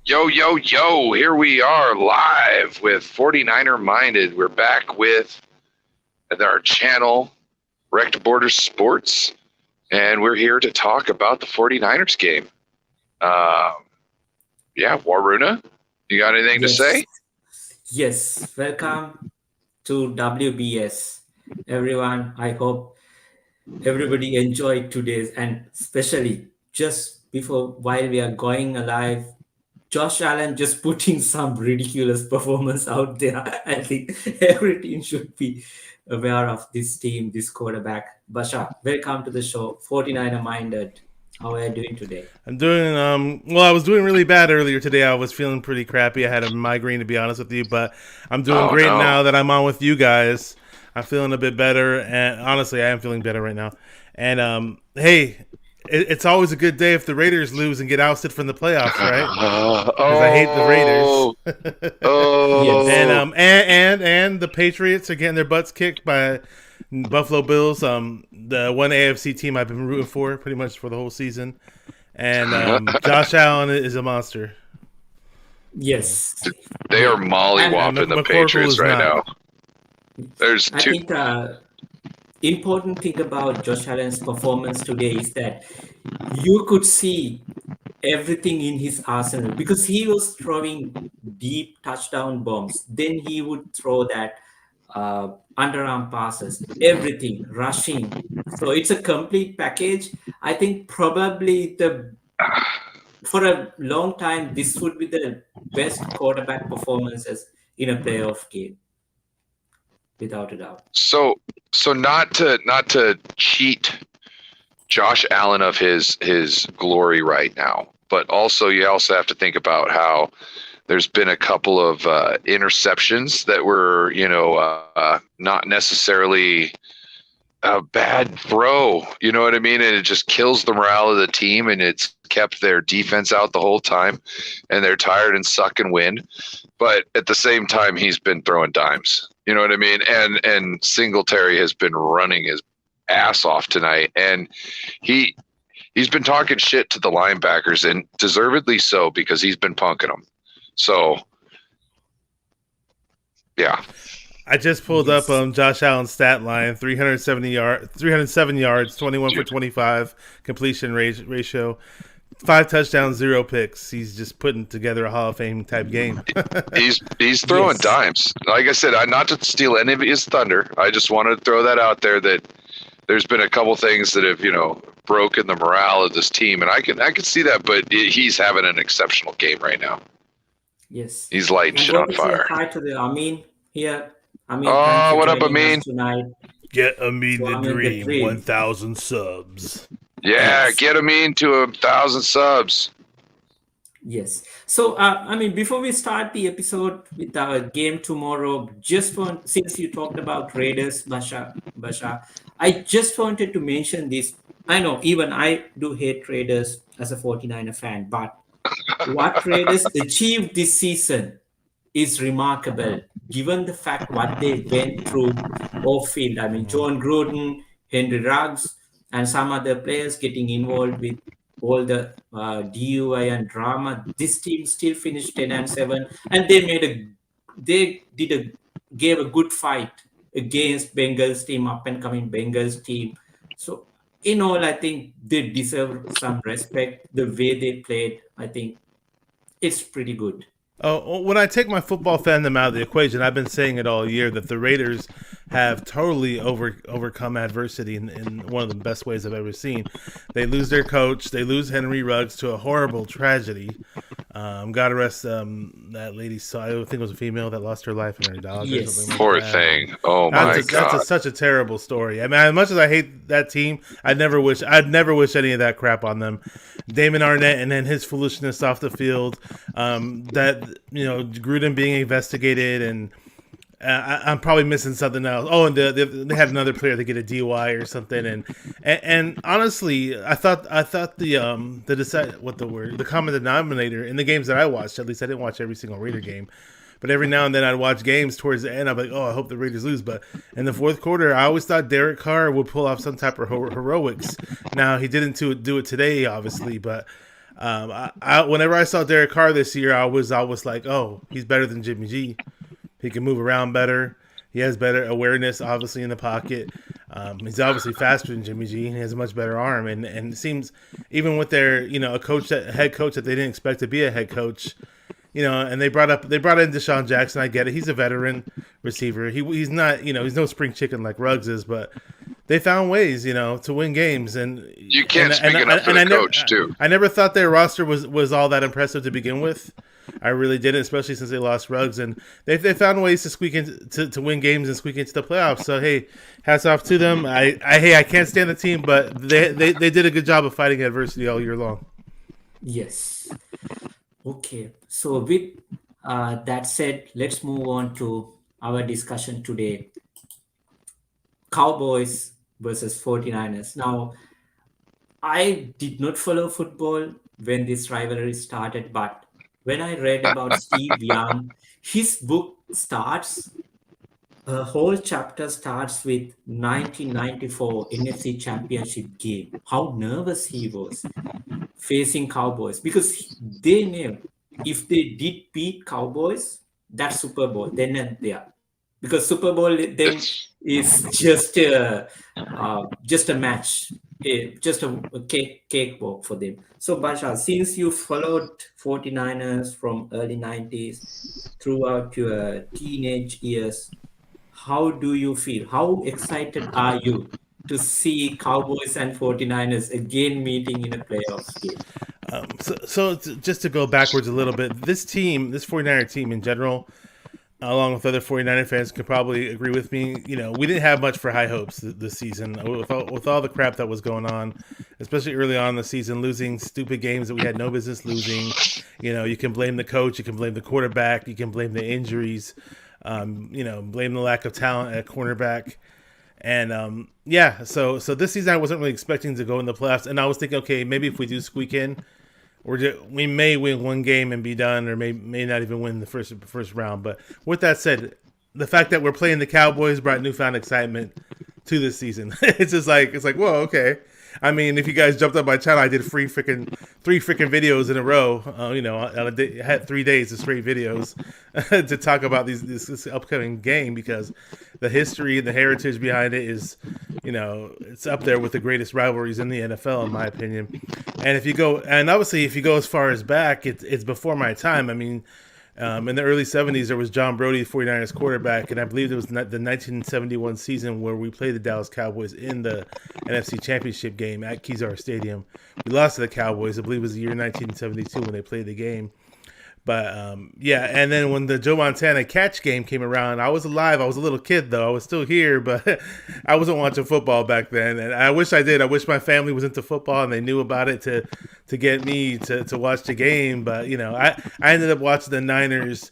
Yo, yo, yo, here we are live with 49er Minded. We're back with our channel, Rect Border Sports, and we're here to talk about the 49ers game. Uh, Waruna, you got anything to Yes, say? yes. Welcome to WBS, everyone. I hope everybody enjoyed today's, and especially just before while we are going alive, Josh Allen just putting some ridiculous performance out there. I think every team should be aware of this team, this quarterback. Basha, welcome to the show. 49er Minded. How are you doing today? I'm doing well. I was doing really bad earlier today. I was feeling pretty crappy. I had a migraine, to be honest with you, but I'm doing Oh great no. now that I'm on with you guys. I'm feeling a bit better, and honestly, I am feeling better right now. And hey, it's always a good day if the Raiders lose and get ousted from the playoffs, right? Because I hate the Raiders. Oh, Yes. and oh. and the Patriots are getting their butts kicked by Buffalo Bills. The one AFC team I've been rooting for pretty much for the whole season. And Josh Allen is a monster. So Yes. They are Yeah. And and mollywopping the McCorkle Patriots is right not. now. There's I two. think important thing about Josh Allen's performance today is that you could see everything in his arsenal because he was throwing deep touchdown bombs. Then he would throw that underarm passes, everything, rushing. So it's a complete package. I think probably the for a long time this would be the best quarterback performances in a playoff game, without a doubt. So not to cheat Josh Allen of his glory right now. But also, you also have to think about how there's been a couple of interceptions that were, not necessarily a bad throw. You know what I mean? And it just kills the morale of the team, and it's kept their defense out the whole time, and they're tired and suck and win. But at the same time, he's been throwing dimes. You know what I mean? And Singletary has been running his ass off tonight, and he he's been talking shit to the linebackers, and deservedly so because he's been punking them. So yeah, I just pulled up Yes. Josh Allen's stat line: 307 yards, 21 for 25 completion ratio, 5 touchdowns, 0 picks. He's just putting together a Hall of Fame type game. he's throwing Yes. dimes. Like I said, not to steal any of his thunder. I just wanted to throw that out there that there's been a couple things that have broken the morale of this team, and I can see that. But he's having an exceptional game right now. Yes. He's lighting I shit want on to say fire. hi to the Amin here. Amin, thanks Oh, for what up, joining us Amin? tonight. Get a me So the Amin, the dream, dream. 1,000 subs. Yeah, Yes. get him into 1,000 subs. Yes. So, before we start the episode with our game tomorrow, just want since you talked about Raiders, Basha, I just wanted to mention this. I know even I do hate Raiders as a 49er fan, but what Raiders achieved this season is remarkable given the fact what they went through off field. I mean, Mhm. John Gruden, Henry Ruggs, and some other players getting involved with all the DUI and drama. This team still finished 10-7, and they gave a good fight against Bengals team, up and coming Bengals team. So in all, I think they deserve some respect. The way they played, I think it's pretty good. Oh, when I take my football fandom out of the equation, I've been saying it all year that the Raiders have totally overcome adversity in one of the best ways I've ever seen. They lose their coach, they lose Henry Ruggs to a horrible tragedy. God rest that lady. So I think it was a female that lost her life in her dog or something Yes. like Poor that. thing. Oh my God. Such a terrible story. I mean, as much as I hate that team, I'd never wish any of that crap on them. Damon Arnett and then his foolishness off the field. That Gruden being investigated, and I'm probably missing something else. Oh, and they had another player that get a DUI or something. And honestly, I thought the common denominator in the games that I watched. At least I didn't watch every single Raider game. But every now and then I'd watch games towards the end. I'm like, oh, I hope the Raiders lose. But in the fourth quarter, I always thought Derek Carr would pull off some type of heroics. Now, he didn't do it today, obviously, but Whenever I saw Derek Carr this year, I was always like, oh, he's better than Jimmy G. He can move around better. He has better awareness, obviously, in the pocket. He's obviously faster than Jimmy G. He has a much better arm, and it seems even with their a head coach that they didn't expect to be a head coach, and they brought in Deshaun Jackson. I get it; he's a veteran receiver. He's not he's no spring chicken like Ruggs is, but they found ways to win games. And you can't speak enough for the coach too. I never thought their roster was all that impressive to begin with. I really didn't, especially since they lost Ruggs, and they found ways to squeak into to win games and squeak into the playoffs. So hey, hats off to them. I can't stand the team, but they did a good job of fighting adversity all year long. Yes. Okay. So with that said, let's move on to our discussion today. Cowboys versus 49ers. Now, I did not follow football when this rivalry started, but when I read about Steve Young, his book starts, a whole chapter starts with 1994 NFC Championship game. How nervous he was facing Cowboys because they knew if they did beat Cowboys, that's Super Bowl then and there. Because Super Bowl then is just a match, just a cakewalk for them. So Basha, since you followed 49ers from early 90s throughout your teenage years, how do you feel? How excited are you to see Cowboys and 49ers again meeting in a playoffs game? So just to go backwards a little bit, this 49er team in general, along with other 49er fans, could probably agree with me. We didn't have much for high hopes this season with all the crap that was going on, especially early on in the season, losing stupid games that we had no business losing. You can blame the coach, you can blame the quarterback, you can blame the injuries, blame the lack of talent at cornerback. And so this season I wasn't really expecting to go in the playoffs, and I was thinking, okay, maybe if we do squeak in, we may win one game and be done, or may not even win the first round. But with that said, the fact that we're playing the Cowboys brought newfound excitement to this season. It's like, whoa, okay. I mean, if you guys jumped on my channel, I did three freaking videos in a row. I had 3 days of straight videos to talk about this upcoming game, because the history and the heritage behind it is, it's up there with the greatest rivalries in the NFL, in my opinion. And if you go as far as back, it's before my time. I mean, in the early 70s, there was John Brody, the 49ers quarterback, and I believe it was the 1971 season where we played the Dallas Cowboys in the NFC Championship game at Kezar Stadium. We lost to the Cowboys. I believe it was the year 1972 when they played the game. But, and then when the Joe Montana catch game came around, I was alive. I was a little kid, though. I was still here, but I wasn't watching football back then. And I wish I did. I wish my family was into football and they knew about it to get me to watch the game. But, I ended up watching the Niners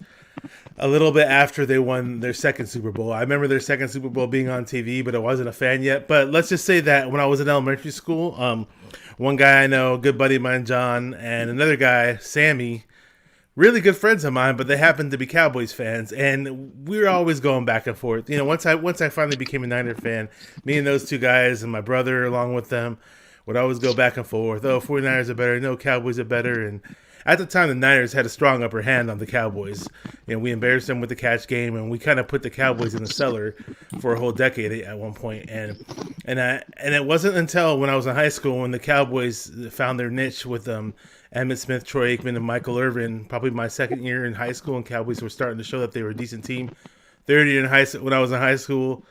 a little bit after they won their second Super Bowl. I remember their second Super Bowl being on TV, but I wasn't a fan yet. But let's just say that when I was in elementary school, one guy I know, a good buddy of mine, John, and another guy, Sammy, really good friends of mine, but they happened to be Cowboys fans, and we were always going back and forth. Once I finally became a Niner fan, me and those two guys and my brother along with them would always go back and forth. Oh, 49ers are better. No, Cowboys are better. And at the time, the Niners had a strong upper hand on the Cowboys. We embarrassed them with the catch game, and we kind of put the Cowboys in the cellar for a whole decade at one point. And it wasn't until when I was in high school when the Cowboys found their niche with Emmitt Smith, Troy Aikman, and Michael Irvin. Probably my second year in high school, and Cowboys were starting to show that they were a decent team. Third year when I was in high school,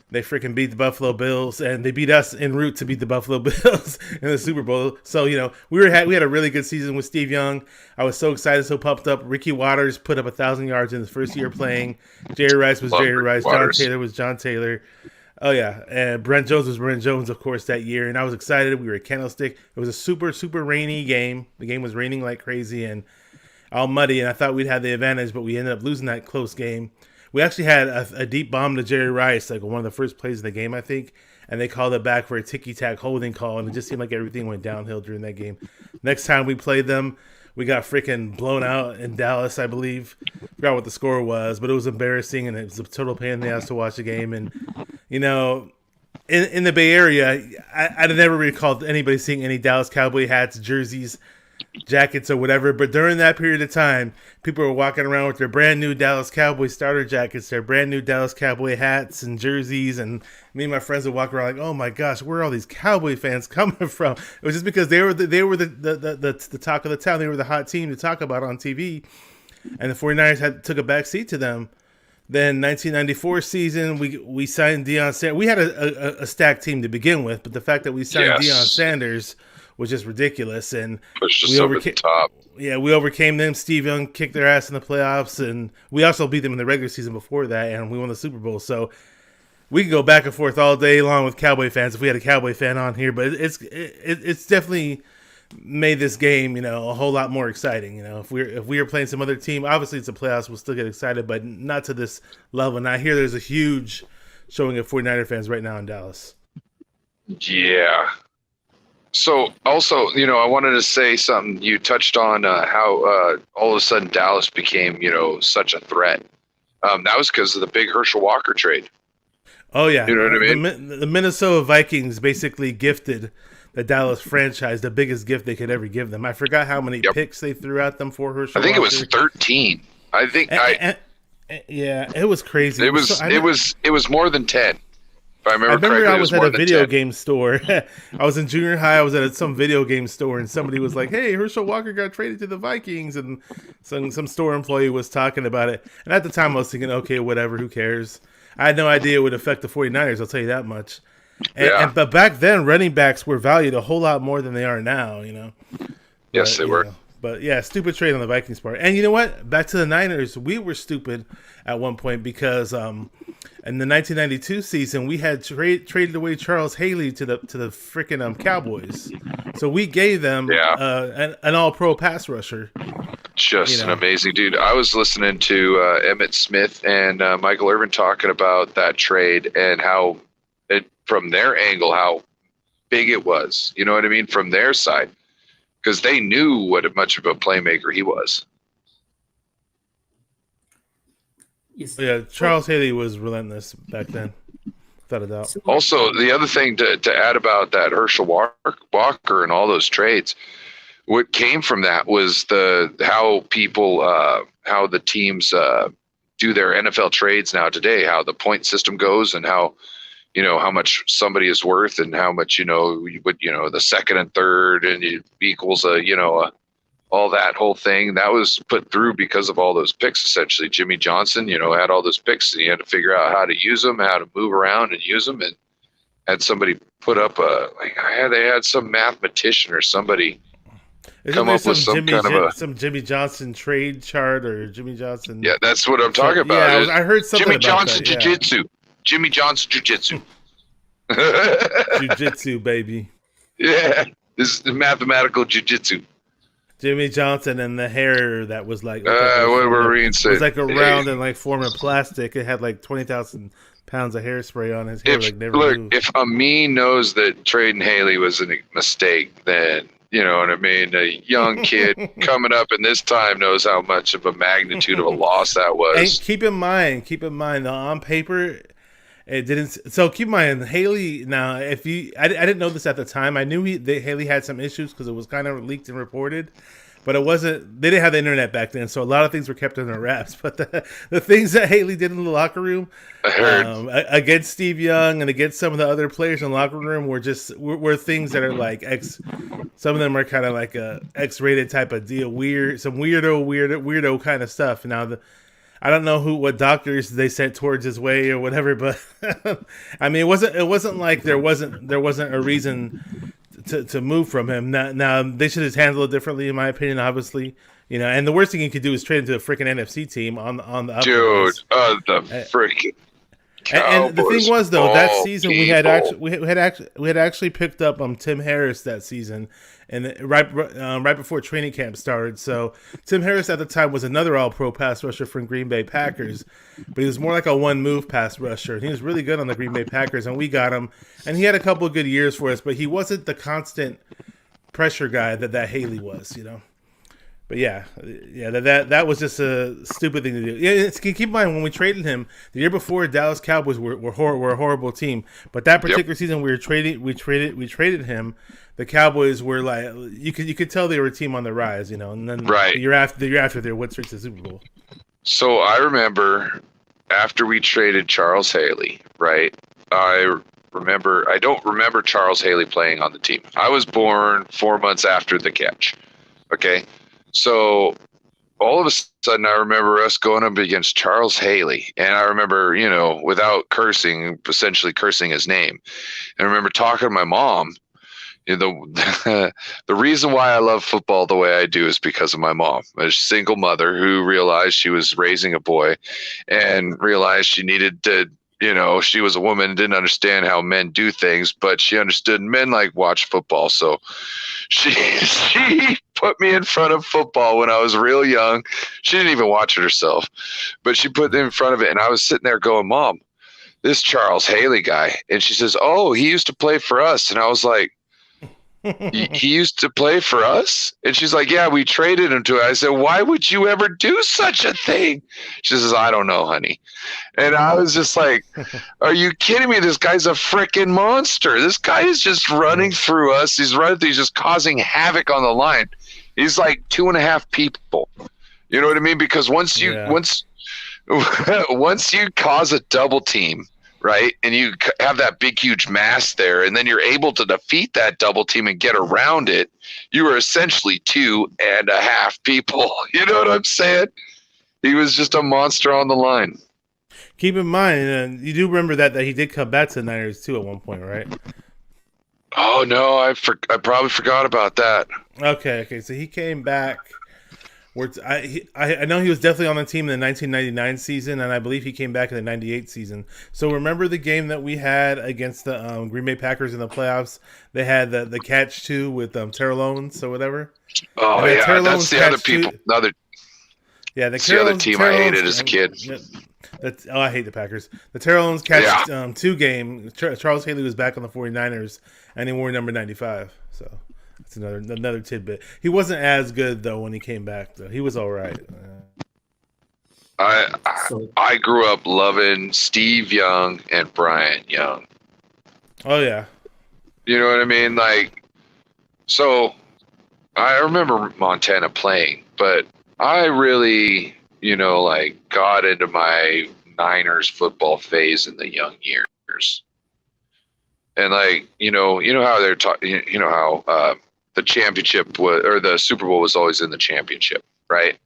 they freaking beat the Buffalo Bills, and they beat us en route to beat the Buffalo Bills in the Super Bowl. So, we had a really good season with Steve Young. I was so excited, so pumped up. Ricky Watters put up 1,000 yards in his first year playing. Jerry Rice was Jerry Rice. John Taylor was John Taylor. Oh, yeah. And Brent Jones was Brent Jones, of course, that year. And I was excited. We were at Candlestick. It was a super, super rainy game. The game was raining like crazy and all muddy. And I thought we'd have the advantage, but we ended up losing that close game. We actually had a deep bomb to Jerry Rice, like one of the first plays of the game, I think. And they called it back for a ticky-tack holding call. And it just seemed like everything went downhill during that game. Next time we played them, we got freaking blown out in Dallas, I believe. Forgot what the score was, but it was embarrassing, and it was a total pain in the ass to watch the game. And, in the Bay Area, I'd never recalled anybody seeing any Dallas Cowboy hats, jerseys, jackets or whatever. But during that period of time, people were walking around with their brand new Dallas Cowboy starter jackets, their brand new Dallas Cowboy hats and jerseys, and me and my friends would walk around like, "Oh my gosh, where are all these Cowboy fans coming from?" It was just because they were the talk of the town. They were the hot team to talk about on TV, and the 49ers took a back seat to them. Then 1994 season, we signed Deion Sanders. We had a stacked team to begin with, but the fact that we signed Deion Sanders was just ridiculous, and pushed us over the top. Yeah, we overcame them. Steve Young kicked their ass in the playoffs, and we also beat them in the regular season before that, and we won the Super Bowl. So we can go back and forth all day long with Cowboy fans if we had a Cowboy fan on here, but it's definitely made this game, a whole lot more exciting. If we were playing some other team, obviously it's the playoffs, we'll still get excited, but not to this level. And I hear there's a huge showing of 49er fans right now in Dallas. Yeah. So also, I wanted to say something. You touched on how all of a sudden Dallas became, such a threat. That was because of the big Herschel Walker trade. Oh yeah, you know what I mean. The Minnesota Vikings basically gifted the Dallas franchise the biggest gift they could ever give them. I forgot how many picks they threw at them for Herschel. I think Walker. It was 13. I think yeah, it was crazy. It was more than 10. If I remember correctly, I was at a video 10. game store. I was in junior high. I was at some video game store, and somebody was like, "Hey, Herschel Walker got traded to the Vikings," and some store employee was talking about it. And at the time, I was thinking, "Okay, whatever. Who cares?" I had no idea it would affect the 49ers. I'll tell you that much. But back then, running backs were valued a whole lot more than they are now. Yes, they were. But yeah, stupid trade on the Vikings part. And you know what? Back to the Niners, we were stupid at one point because in the 1992 season, we had traded away Charles Haley to the freaking Cowboys. So we gave them an All-Pro pass rusher. Just an amazing dude. I was listening to Emmett Smith and Michael Irvin talking about that trade and how from their angle, how big it was. You know what I mean? From their side. Because they knew what much of a playmaker he was. Yes. Yeah, Charles Haley was relentless back then, without a doubt. Also, the other thing to add about that Herschel Walker and all those trades, what came from that was how the teams do their NFL trades now today, how the point system goes and how much somebody is worth and how much, the second and third and it equals all that whole thing that was put through because of all those picks. Essentially, Jimmy Johnson, had all those picks and he had to figure out how to use them, how to move around and use them. And had somebody put up they had some mathematician or somebody come up with some Jimmy Johnson trade chart or Jimmy Johnson. Yeah, that's what I'm talking about. Yeah, I heard something Jimmy about Johnson that, Jiu-Jitsu. Jimmy Johnson Jiu-Jitsu. Jiu-Jitsu, baby. Yeah, this is mathematical jiu-jitsu. Jimmy Johnson and the hair that was like what were we saying? It was like around and like form of plastic. It had like 20,000 pounds of hairspray on his hair. If Amin knows that trading Haley was a mistake, then you know what I mean. A young kid coming up in this time knows how much of a magnitude of a loss that was. And keep in mind, on paper. It didn't. So keep in mind, Haley. Now, I didn't know this at the time. I knew Haley had some issues because it was kind of leaked and reported, but it wasn't. They didn't have the internet back then, so a lot of things were kept under wraps. But the things that Haley did in the locker room, against Steve Young and against some of the other players in the locker room, were things that are like Some of them are kind of like a X-rated type of deal. Some weirdo kind of stuff. Now I don't know what doctors they sent towards his way or whatever, but I mean, it wasn't like there wasn't a reason to move from him. Now they should have handled it differently, in my opinion. Obviously, and the worst thing you could do is trade into a freaking NFC team on the dude. The freaking. And the thing was, though, that season we had actually picked up Tim Harris that season, and right before training camp started. So Tim Harris at the time was another All-Pro pass rusher from Green Bay Packers, but he was more like a one-move pass rusher. He was really good on the Green Bay Packers, and we got him. And he had a couple of good years for us, but he wasn't the constant pressure guy that Haley was, But that was just a stupid thing to do. Yeah, keep in mind when we traded him the year before, Dallas Cowboys were a horrible team. But that particular season, we traded him. The Cowboys were like you could tell they were a team on the rise, you know. And then the year after they went straight to the Super Bowl. So I remember after we traded Charles Haley, right? I don't remember Charles Haley playing on the team. I was born 4 months after the catch. Okay. So all of a sudden, I remember us going up against Charles Haley. And I remember, you know, without cursing, essentially cursing his name. And I remember talking to my mom. You know, the reason why I love football the way I do is because of my mom, a single mother who realized she was raising a boy and realized she needed to, you know, she was a woman and didn't understand how men do things, but she understood men like watch football. So she put me in front of football when I was real young. She didn't even watch it herself, but she put me in front of it. And I was sitting there going, Mom, this Charles Haley guy. And she says, oh, he used to play for us. And I was like, he used to play for us? And she's like, yeah, we traded him to it. I said, why would you ever do such a thing? She says, I don't know, honey. And I was just like, are you kidding me? This guy's a freaking monster. This guy is just running through us. He's just causing havoc on the line. He's like 2.5 people. You know what I mean? Because once you cause a double team, right, and you have that big, huge mass there, and then you're able to defeat that double team and get around it, you are essentially 2.5 people. You know what I'm saying? He was just a monster on the line. Keep in mind, you do remember that he did come back to the Niners too at one point, right? Oh no, I probably forgot about that. Okay, so he came back. I know he was definitely on the team in the 1999 season, and I believe he came back in the 98 season. So remember the game that we had against the Green Bay Packers in the playoffs? They had the catch two with Terrell Owens or whatever. Oh yeah, that's the other people. That's the other team I hated as a kid. I hate the Packers. The Terrell Owens catch two game. Charles Haley was back on the 49ers, and he wore number 95. So. That's another tidbit. He wasn't as good though when he came back. Though he was all right. I grew up loving Steve Young and Brian Young. Oh yeah. You know what I mean? Like, so I remember Montana playing, but I really, you know, like got into my Niners football phase in the young years. And like, you know how they're talking, you know how the championship or the Super Bowl was always in the championship, right?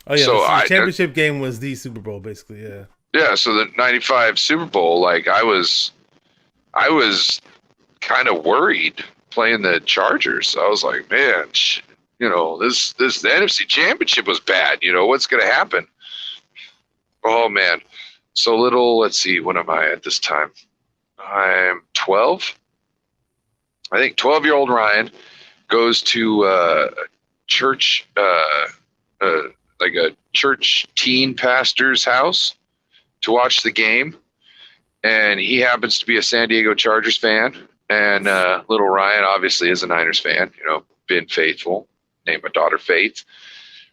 Oh yeah, so the championship game was the Super Bowl, basically. Yeah. Yeah. So the '95 Super Bowl, like I was kind of worried playing the Chargers. I was like, man, you know, the NFC Championship was bad. You know, what's going to happen? Oh man. So let's see, what am I at this time? I'm 12. I think 12-year-old Ryan goes to a church, like a church teen pastor's house to watch the game. And he happens to be a San Diego Chargers fan. And little Ryan obviously is a Niners fan, you know, been faithful, named my daughter Faith.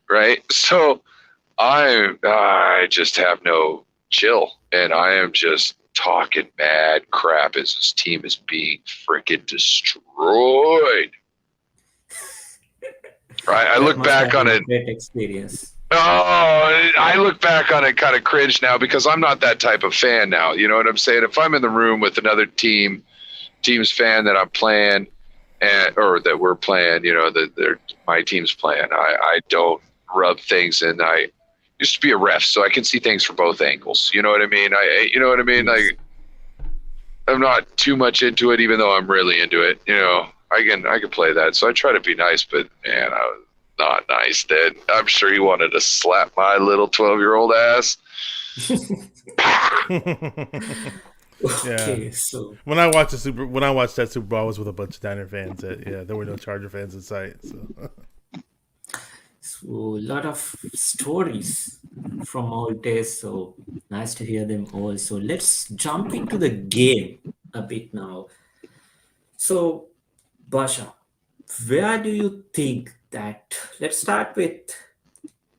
Right. So I just have no chill, and I am just talking mad crap as his team is being freaking destroyed. Right, I look back on it. Great experience. Oh, I look back on it kind of cringe now because I'm not that type of fan now. You know what I'm saying? If I'm in the room with another team's fan that I'm playing, or that we're playing, you know, that my team's playing, I don't rub things in. I used to be a ref, so I can see things from both angles. You know what I mean? You know what I mean? Like, I'm not too much into it, even though I'm really into it. You know, I can play that. So I try to be nice, but man, I was not nice then. I'm sure he wanted to slap my little 12-year-old ass. Okay, so when I watched that Super Bowl, I was with a bunch of Niner fans. There were no Charger fans in sight. So a lot of stories from old days, so nice to hear them all. So let's jump into the game a bit now. So Basha, where do you think that. Let's start with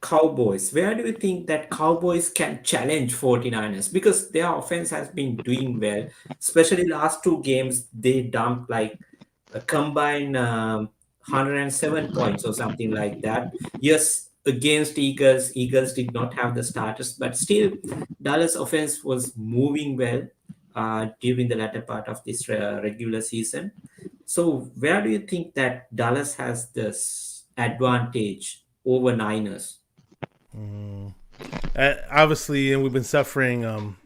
Cowboys. Where do you think that Cowboys can challenge 49ers? Because their offense has been doing well, especially last two games. They dumped like a combined 107 points or something like that. Yes, against Eagles, Eagles did not have the starters, but still, Dallas offense was moving well during the latter part of this regular season. So, where do you think that Dallas has this advantage over Niners? Obviously, and we've been suffering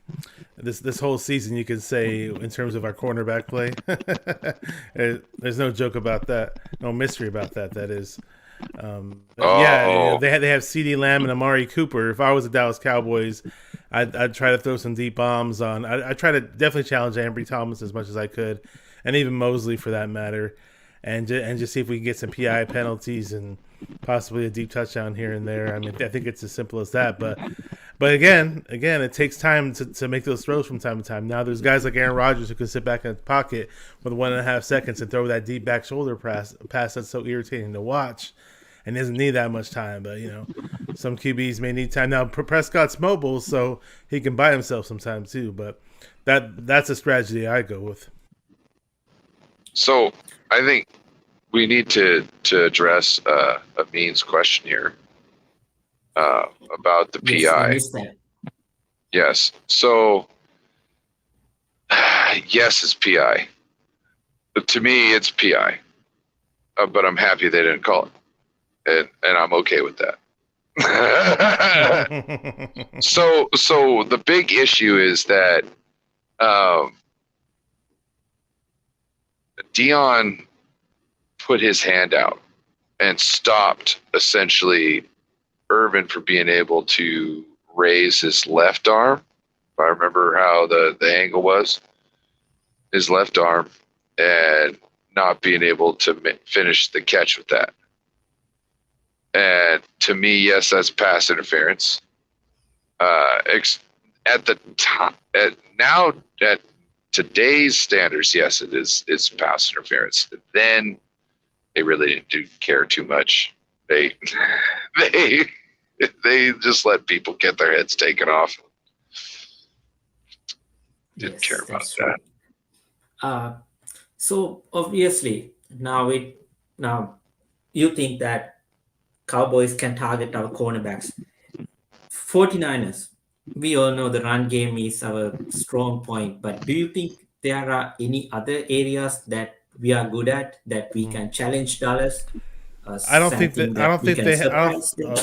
this whole season. You could say in terms of our cornerback play. There's no joke about that, no mystery about that. That is, yeah. They have CeeDee Lamb and Amari Cooper. If I was the Dallas Cowboys, I'd try to throw some deep bombs on. I try to definitely challenge Ambry Thomas as much as I could, and even Mosley for that matter, and just see if we can get some PI penalties and possibly a deep touchdown here and there. I mean, I think it's as simple as that. But again, it takes time to make those throws from time to time. Now there's guys like Aaron Rodgers who can sit back in the pocket with 1.5 seconds and throw that deep back shoulder pass that's so irritating to watch, and doesn't need that much time. But some QBs may need time. Now Prescott's mobile, so he can buy himself some time too. But that's a strategy I go with. So I think we need to address Amin's question here about the Yes, I PI. missed that. Yes. So, yes, it's PI. But to me, it's PI. But I'm happy they didn't call it, and I'm okay with that. So the big issue is that Dion put his hand out and stopped essentially Irvin from being able to raise his left arm. If I remember how the angle was, his left arm, and not being able to finish the catch with that. And to me, yes, that's pass interference. At the time, at today's standards, yes, it is. It's pass interference. Then they really didn't care too much. They just let people get their heads taken off. Didn't care about That's that. true. So obviously now you think that Cowboys can target our cornerbacks. 49ers, we all know the run game is our strong point, but do you think there are any other areas that we are good at that we can challenge Dallas? I don't think Something that. I don't we think can they. surprise them?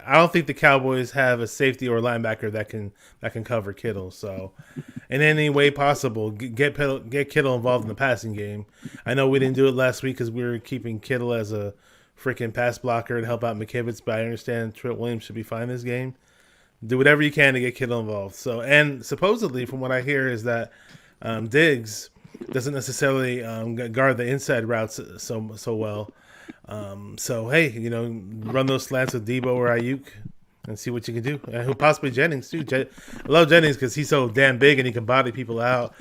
I don't think the Cowboys have a safety or linebacker that can cover Kittle. So, in any way possible, get Kittle involved in the passing game. I know we didn't do it last week because we were keeping Kittle as a freaking pass blocker to help out McKivitz, but I understand Trent Williams should be fine this game. Do whatever you can to get Kittle involved. So, and supposedly, from what I hear, is that Diggs doesn't necessarily guard the inside routes so well. So hey, run those slants with Debo or Ayuk and see what you can do. And who possibly Jennings too. I love Jennings because he's so damn big and he can body people out.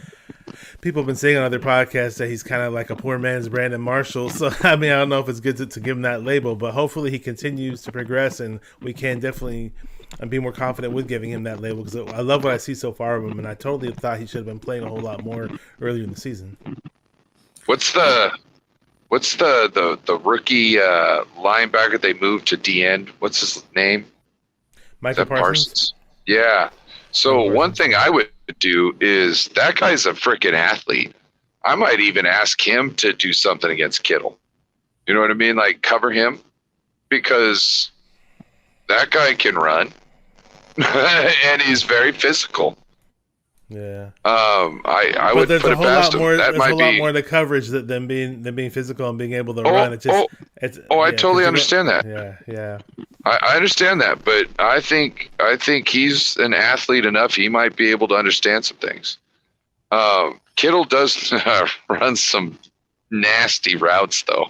People have been saying on other podcasts that he's kind of like a poor man's Brandon Marshall. So I mean, I don't know if it's good to give him that label, but hopefully he continues to progress and we can definitely be more confident with giving him that label because I love what I see so far of him, and I totally thought he should have been playing a whole lot more earlier in the season. What's the rookie linebacker they moved to D end? What's his name? Micah Parsons? Yeah. So one thing I would do is that guy's a freaking athlete. I might even ask him to do something against Kittle. You know what I mean? Like cover him because that guy can run and he's very physical. Yeah. I would put it past him. There's a lot more to coverage than being physical and being able to run. I totally understand that. Yeah. I understand that, but I think he's an athlete enough. He might be able to understand some things. Kittle does run some nasty routes, though.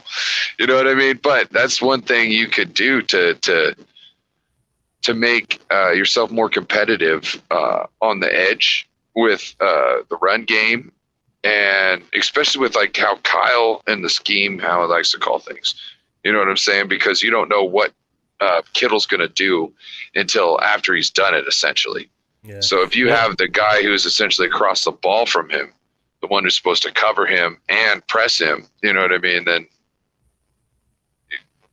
You know what I mean? But that's one thing you could do to make yourself more competitive on the edge with the run game, and especially with like how Kyle and the scheme, how he likes to call things. You know what I'm saying? Because you don't know what Kittle's going to do until after he's done it, essentially. Yeah. So if you have the guy who's essentially across the ball from him, the one who's supposed to cover him and press him, you know what I mean? Then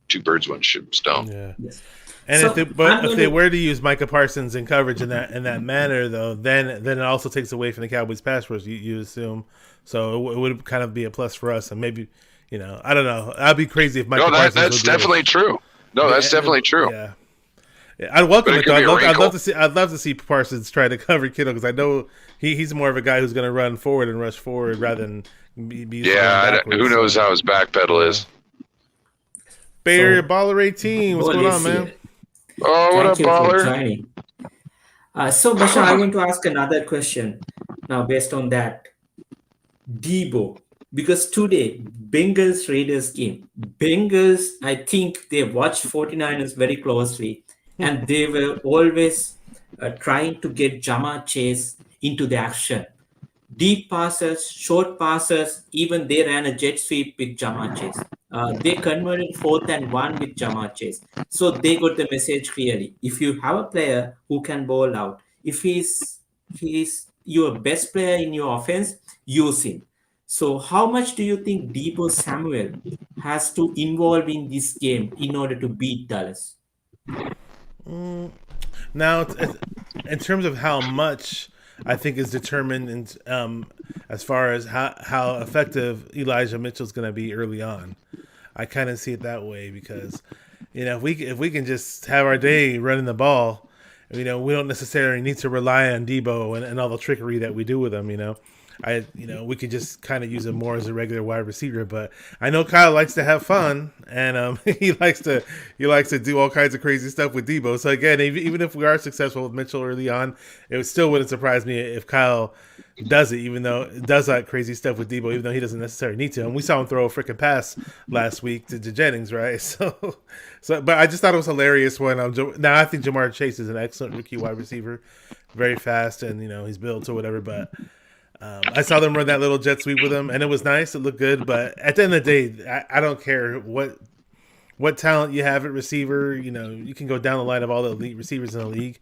two birds, one stone. Yeah. Yes. And So, if they were to use Micah Parsons in coverage in that manner, though, then it also takes away from the Cowboys' pass rush. You assume, so it would kind of be a plus for us. And maybe, I don't know. I'd be crazy if Micah Parsons. That's definitely true. No, that's definitely true. Yeah. I'd welcome it. I'd love to see Parsons try to cover Kittle because I know he's more of a guy who's going to run forward and rush forward rather than be who knows how his back pedal is. Bay Area Baller 18. What's going on, man? Oh, what up, Baller? So, Bashar, I want to ask another question now based on that. Debo, because today, Bengals Raiders game. Bengals, I think they watched 49ers very closely, and they were always trying to get Jamar Chase into the action. Deep passes, short passes, even they ran a jet sweep with Jamar Chase. They converted 4th and 1 with Jamar Chase. So they got the message clearly. If you have a player who can ball out, if he's your best player in your offense, use him. So how much do you think Deebo Samuel has to involve in this game in order to beat Dallas? Now, in terms of how much, I think is determined as far as how effective Elijah Mitchell's going to be early on. I kind of see it that way because, if we can just have our day running the ball, we don't necessarily need to rely on Debo and all the trickery that we do with him. We could just kind of use him more as a regular wide receiver. But I know Kyle likes to have fun, and he likes to do all kinds of crazy stuff with Debo. So again, even if we are successful with Mitchell early on, it still wouldn't surprise me if Kyle does it, even though it does that crazy stuff with Debo, even though he doesn't necessarily need to. And we saw him throw a freaking pass last week to Jennings, right? So, but I just thought it was hilarious when now I think Jamar Chase is an excellent rookie wide receiver, very fast, and he's built or whatever, but. I saw them run that little jet sweep with him, and it was nice. It looked good, but at the end of the day, I don't care what talent you have at receiver. You can go down the line of all the elite receivers in the league.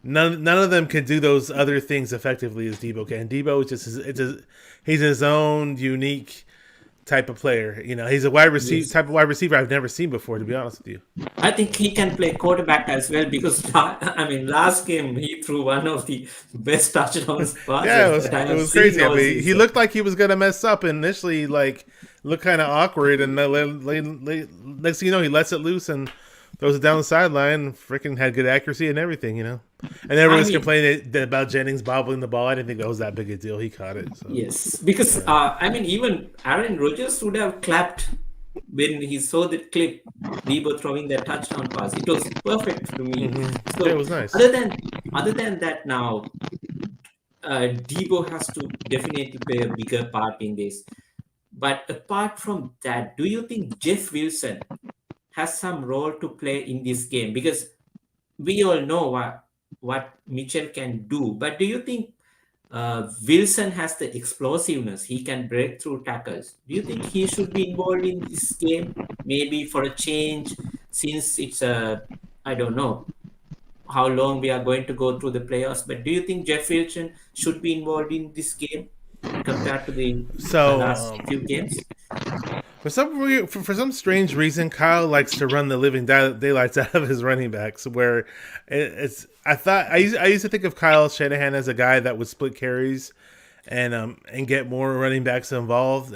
None of them can do those other things effectively as Debo can. Debo is just he's his own unique type of player. He's a wide receiver type of wide receiver I've never seen before, to be honest with you. I think he can play quarterback as well because last game he threw one of the best touchdowns. Yeah, it was crazy. He looked like he was gonna mess up initially, looked kind of awkward, and next thing you know, he lets it loose and throws it down the sideline. Freaking had good accuracy and everything, And everyone's complaining about Jennings bobbling the ball. I didn't think that was that big a deal. He caught it. So. Yes, because even Aaron Rodgers would have clapped when he saw the clip, Debo throwing that touchdown pass. It was perfect to me. Mm-hmm. So, it was nice. Other than that, now Debo has to definitely play a bigger part in this. But apart from that, do you think Jeff Wilson has some role to play in this game? Because we all know what Mitchell can do, but do you think Wilson has the explosiveness? He can break through tackles. Do you think he should be involved in this game? Maybe for a change, since it's I don't know how long we are going to go through the playoffs, but do you think Jeff Wilson should be involved in this game compared to the last few games? For some strange reason, Kyle likes to run the living daylights out of his running backs. Where I used to think of Kyle Shanahan as a guy that would split carries and get more running backs involved.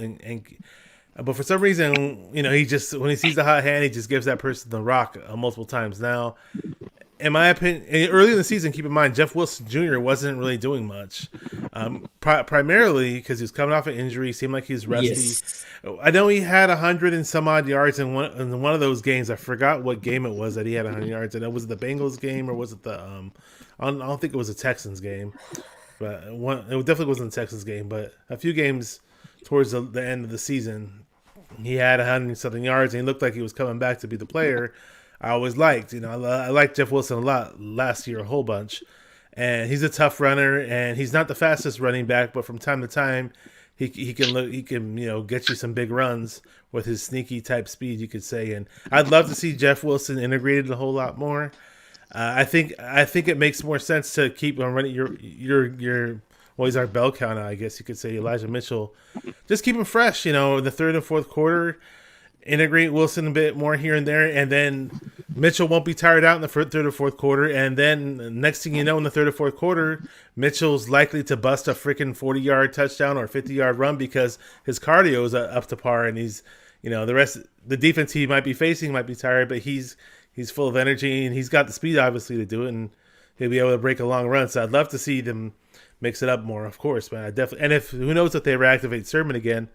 But for some reason, he just when he sees the hot hand, he just gives that person the rock multiple times. Now, in my opinion, early in the season, keep in mind, Jeff Wilson Jr. wasn't really doing much, primarily because he was coming off an injury. Seemed like he was rusty. Yes. I know he had 100 and some odd yards in one of those games. I forgot what game it was that he had 100 yards. And was it the Bengals game or was it the I don't think it was a Texans game, but it definitely wasn't the Texans game. But a few games towards the end of the season, he had 100 something yards, and he looked like he was coming back to be the player I always liked. I liked Jeff Wilson a lot last year, a whole bunch. And he's a tough runner, and he's not the fastest running back, but from time to time, he can get you some big runs with his sneaky type speed, you could say. And I'd love to see Jeff Wilson integrated a whole lot more. I think it makes more sense to keep on running your well, he's our bell counter, I guess you could say, Elijah Mitchell. Just keep him fresh, in the third and fourth quarter. Integrate Wilson a bit more here and there, and then Mitchell won't be tired out in the third or fourth quarter. And then next thing you know, in the third or fourth quarter, Mitchell's likely to bust a freaking 40-yard touchdown or 50-yard run because his cardio is up to par, and he's, the defense he might be facing might be tired, but he's full of energy and he's got the speed obviously to do it, and he'll be able to break a long run. So I'd love to see them mix it up more, of course, man. I definitely, and if who knows if they reactivate Sermon again.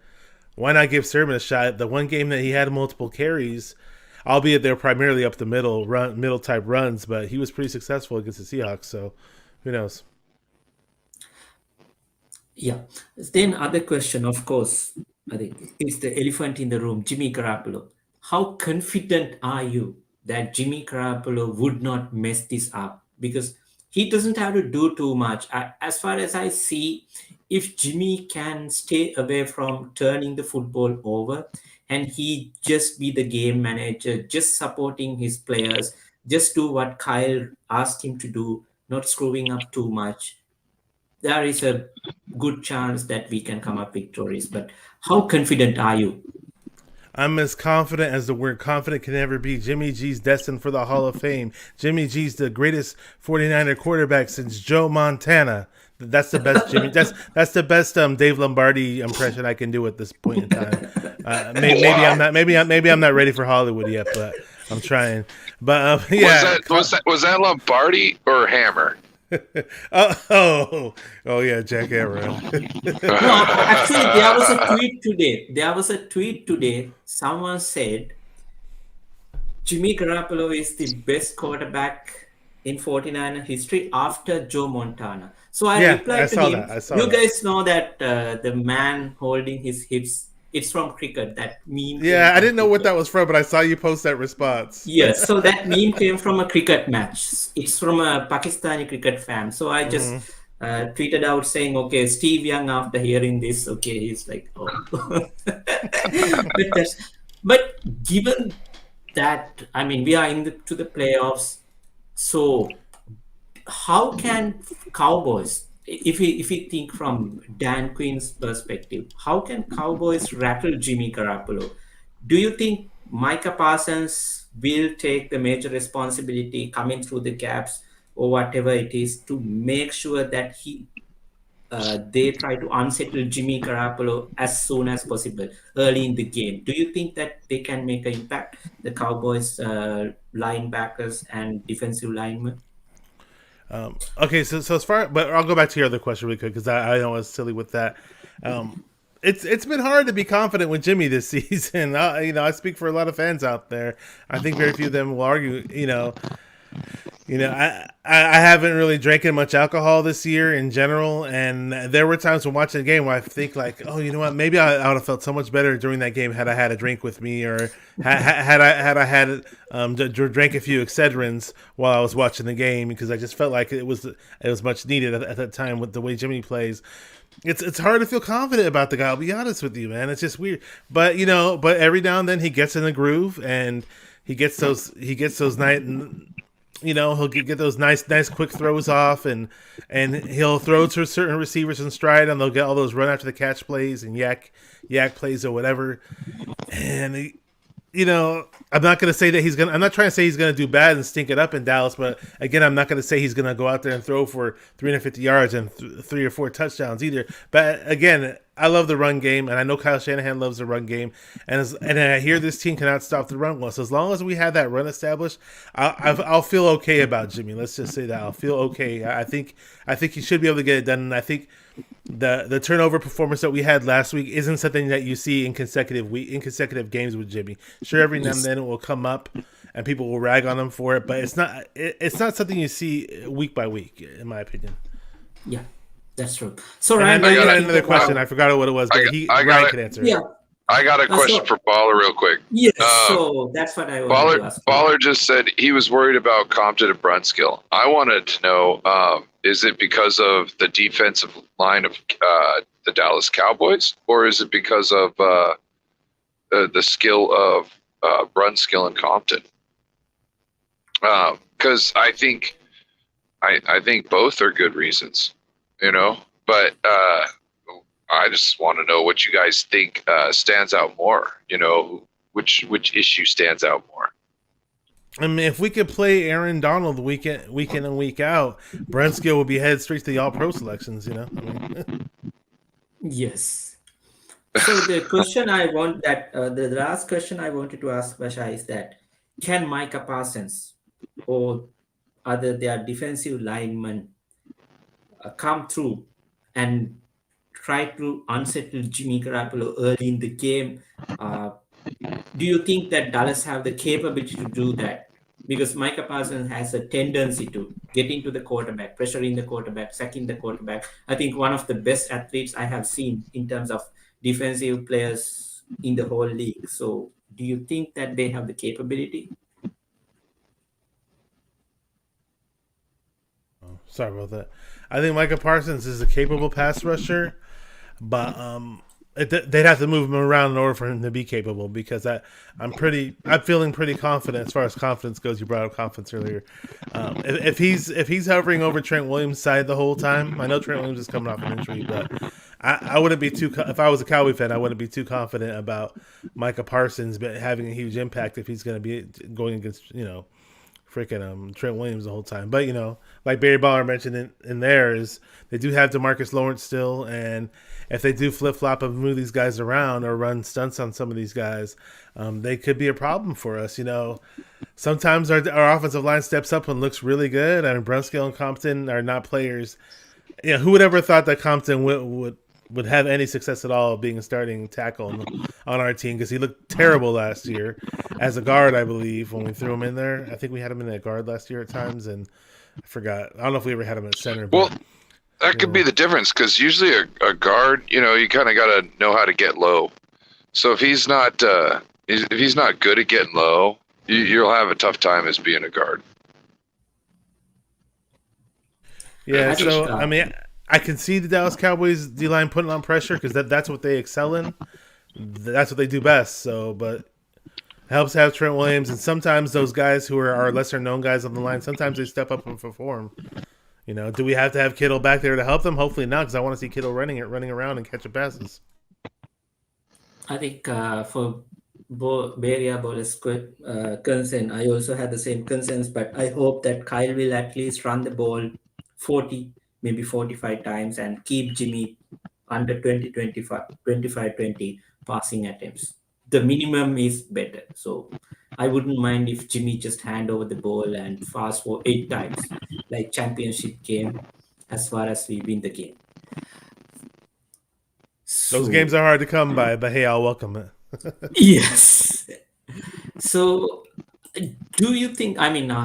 Why not give Sermon a shot? The one game that he had multiple carries, albeit they're primarily up the middle type runs, but he was pretty successful against the Seahawks. So, who knows? Yeah. Then other question, of course, I think is the elephant in the room, Jimmy Garoppolo. How confident are you that Jimmy Garoppolo would not mess this up? Because he doesn't have to do too much. As far as I see, if Jimmy can stay away from turning the football over and he just be the game manager, just supporting his players, just do what Kyle asked him to do, not screwing up too much, there is a good chance that we can come up victorious. But how confident are you? I'm as confident as the word confident can ever be. Jimmy G's destined for the Hall of Fame. Jimmy G's the greatest 49er quarterback since Joe Montana. That's the best Jimmy. That's the best Dave Lombardi impression I can do at this point in time. Maybe I'm not ready for Hollywood yet, but I'm trying. But yeah, was that Lombardi or Hammer? oh yeah, Jack Hammer. No, actually, there was a tweet today. Someone said Jimmy Garoppolo is the best quarterback in 49er history after Joe Montana. So I replied to him, you guys know that the man holding his hips, it's from cricket, that meme. Yeah, I didn't know what that was from, but I saw you post that response. Yes, so that meme came from a cricket match. It's from a Pakistani cricket fan. So I just tweeted out saying, okay, Steve Young, after hearing this, okay, he's like, oh. but given that, I mean, we are to the playoffs, so how can Cowboys, if we think from Dan Quinn's perspective, how can Cowboys rattle Jimmy Garoppolo? Do you think Micah Parsons will take the major responsibility coming through the gaps or whatever it is to make sure that they try to unsettle Jimmy Garoppolo as soon as possible early in the game? Do you think that they can make an impact, the Cowboys linebackers and defensive linemen? Okay, so as far, but I'll go back to your other question really quick because I know I was silly with that. It's been hard to be confident with Jimmy this season. I speak for a lot of fans out there. I think very few of them will argue. I haven't really drank much alcohol this year in general, and there were times when watching the game where I think like, oh, you know what? Maybe I would have felt so much better during that game had I had a drink with me, or had I drank a few Excedrins while I was watching the game, because I just felt like it was much needed at that time with the way Jimmy plays. It's hard to feel confident about the guy. I'll be honest with you, man. It's just weird, but every now and then he gets in the groove and he gets those nice. He'll get those nice quick throws off, and he'll throw to certain receivers in stride, and they'll get all those run after the catch plays and yak plays or whatever. And I'm not going to say that I'm not trying to say he's going to do bad and stink it up in Dallas, but again, I'm not going to say he's going to go out there and throw for 350 yards and 3 or 4 touchdowns either. But again, I love the run game, and I know Kyle Shanahan loves the run game, and I hear this team cannot stop the run well. So as long as we have that run established, I'll feel okay about Jimmy. Let's just say that I'll feel okay. I think he should be able to get it done, and I think the turnover performance that we had last week isn't something that you see in consecutive games with Jimmy. Sure, every now and then it will come up, and people will rag on him for it, but it's not something you see week by week, in my opinion. Yeah. That's true. So Ryan, I got another question. I forgot what it was, but Ryan could answer it. Yeah. I got a question for Baller real quick. Yes, so that's what I wanted to ask. Baller just said he was worried about Compton and Brunskill. I wanted to know, is it because of the defensive line of the Dallas Cowboys, or is it because of the skill of run skill in Compton? Because I think both are good reasons, But I just want to know what you guys think stands out more. Which issue stands out more? I mean, if we could play Aaron Donald week in and week out, Brunskill would be headed straight to the All Pro selections. I mean, Yes. So the question I want that the last question I wanted to ask Basha is that can Micah Parsons or other their defensive linemen come through and try to unsettle Jimmy Garoppolo early in the game? Uh, do you think that Dallas have the capability to do that? Because Micah Parsons has a tendency to get into the quarterback, pressuring the quarterback, sacking the quarterback. I think one of the best athletes I have seen in terms of defensive players in the whole league. So, do you think that they have the capability? sorry about that. I think Micah Parsons is a capable pass rusher, but they'd have to move him around in order for him to be capable. Because I'm feeling pretty confident as far as confidence goes. You brought up confidence earlier. If he's hovering over Trent Williams' side the whole time, I know Trent Williams is coming off an injury, but I wouldn't be too. If I was a Cowboy fan, I wouldn't be too confident about Micah Parsons having a huge impact if he's going to be going against freaking Trent Williams the whole time. But like Barry Baller mentioned in there, is they do have DeMarcus Lawrence still, and if they do flip flop and move these guys around or run stunts on some of these guys, they could be a problem for us. Sometimes our offensive line steps up and looks really good. I mean, Brunskill and Compton are not players. Who would ever thought that Compton would have any success at all being a starting tackle on our team, because he looked terrible last year as a guard, I believe, when we threw him in there. I think we had him in at guard last year at times, and I forgot. I don't know if we ever had him at center. Well, that could be the difference, because usually a guard, you kind of got to know how to get low. So if he's not good at getting low, you'll have a tough time as being a guard. Yeah, so I mean, I can see the Dallas Cowboys D-line putting on pressure because that's what they excel in. That's what they do best. So, but it helps to have Trent Williams, and sometimes those guys who are our lesser known guys on the line, sometimes they step up and perform. Do we have to have Kittle back there to help them? Hopefully not, because I want to see Kittle running around and catching passes. I think for Beria Bol's concern, I also had the same concerns, but I hope that Kyle will at least run the ball 40, maybe 45 times and keep Jimmy under 25-20 passing attempts. The minimum is better. So I wouldn't mind if Jimmy just hand over the ball and fast for 8 times, like championship game, as far as we win the game. Those games are hard to come by, but hey, I'll welcome it. Yes. So do you think,